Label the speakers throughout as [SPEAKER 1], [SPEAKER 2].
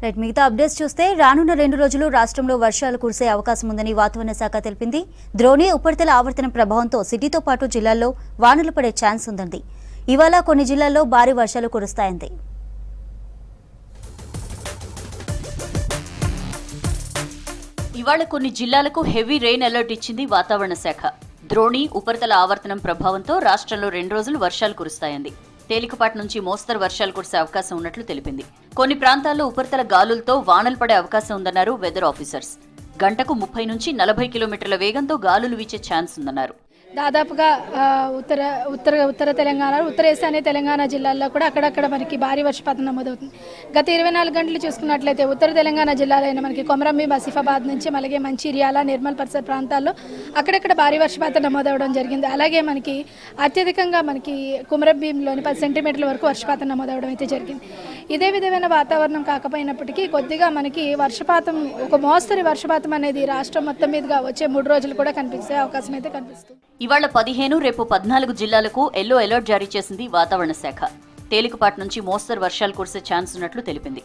[SPEAKER 1] Right మిగతా updates చూస్తే రానున్న 2 రోజులు రాష్ట్రంలో వర్షాలు కురిసే అవకాశం ఉందని వాతావరణ శాఖ తెలిపింది. ద్రోణి ఉపరితల ఆవర్తనం ప్రభావంతో సిటీతో పాటు జిల్లాల్లో వానలు పడే ఛాన్స్ ఉందంది. ఇవాళ కొన్ని జిల్లాల్లో భారీ వర్షాలు కురుస్తాయంది.
[SPEAKER 2] ఇవాళ కొన్ని జిల్లాలకు హెవీ రెయిన్ అలర్ట్ ఇచ్చింది వాతావరణ శాఖ. ద్రోణి ఉపరితల ఆవర్తనం ప్రభావంతో రాష్ట్రంలో 2 రోజులు వర్షాలు కురుస్తాయంది. తేలికపాటి నుంచి మోస్తరు వర్షాలు కురిసే అవకాశం ఉన్నట్లు తెలిపింది. కొన్ని ప్రాంతాల్లో ఉపరితల గాలులతో వానలు పడే అవకాశం ఉందన్నారు వెదర్ ఆఫీసర్స్. గంటకు 30 నుంచి 40 కిలోమీటర్ల వేగంతో గాలులు వీచే ఛాన్స్ ఉందన్నారు.
[SPEAKER 3] దాదాపుగా ఉత్తర తెలంగాణ, ఉత్తర ఈశాన్య తెలంగాణ జిల్లాల్లో కూడా అక్కడక్కడ మనకి భారీ వర్షపాతం నమోదవుతుంది. గత 24 గంటలు చూసుకున్నట్లయితే ఉత్తర తెలంగాణ జిల్లాలైన మనకి కొమరంభీం, ఆసిఫాబాద్ నుంచి అలాగే మంచిర్యాల, నిర్మల్ పరిసర ప్రాంతాల్లో అక్కడక్కడ భారీ వర్షపాతం నమోదవడం జరిగింది. అలాగే మనకి అత్యధికంగా మనకి కొమరంభీంలోని 10 సెంటీమీటర్ల వరకు వర్షపాతం నమోదవడం అయితే జరిగింది. ఇదే విధమైన వాతావరణం కాకపోయినప్పటికీ కొద్దిగా మనకి వర్షపాతం, ఒక మోస్తరు వర్షపాతం అనేది రాష్ట్రం మొత్తం మీదుగా వచ్చే 3 రోజులు కూడా కనిపించే అవకాశం అయితే కనిపిస్తుంది.
[SPEAKER 2] ఇవాళ 15, రేపు 14 జిల్లాలకు ఎల్లో అలర్ట్ జారీ చేసింది వాతావరణ శాఖ. తేలికపాటి నుంచి మోస్తరు వర్షాలు కురిసే ఛాన్స్ ఉన్నట్లు తెలిపింది.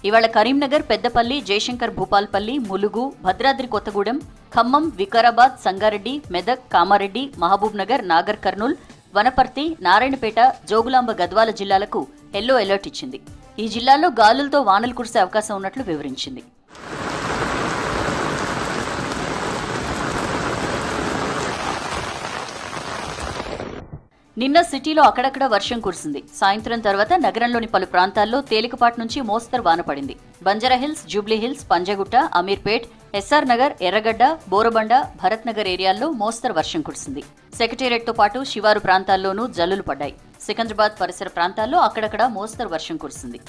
[SPEAKER 2] ఇవాళ కరీంనగర్, పెద్దపల్లి, జయశంకర్ భూపాల్పల్లి, ములుగు, భద్రాద్రి కొత్తగూడెం, ఖమ్మం, వికారాబాద్, సంగారెడ్డి, మెదక్, కామారెడ్డి, మహబూబ్ నగర్, నాగర్ కర్నూల్, వనపర్తి, నారాయణపేట, జోగులాంబ, గద్వాల జిల్లాలకు ఎల్లో అలర్ట్ ఇచ్చింది. ఈ జిల్లాల్లో గాలులతో వానలు కురిసే అవకాశం ఉన్నట్లు వివరించింది. నిన్న సిటీలో అక్కడక్కడ వర్షం కురిసింది. సాయంత్రం తర్వాత నగరంలోని పలు ప్రాంతాల్లో తేలికపాటి నుంచి మోస్తరు వాన పడింది. బంజారాహిల్స్, జూబ్లీహిల్స్, పంజగుట్ట, అమీర్పేట్, ఎస్ఆర్ నగర్, ఎర్రగడ్డ, బోరబండ, భరత్ నగర్ ఏరియాల్లో మోస్తరు వర్షం కురిసింది. సెక్రటేరియట్తో పాటు శివారు ప్రాంతాల్లోనూ జల్లులు పడ్డాయి. సికింద్రాబాద్ పరిసర ప్రాంతాల్లో అక్కడక్కడ మోస్తరు వర్షం కురిసింది.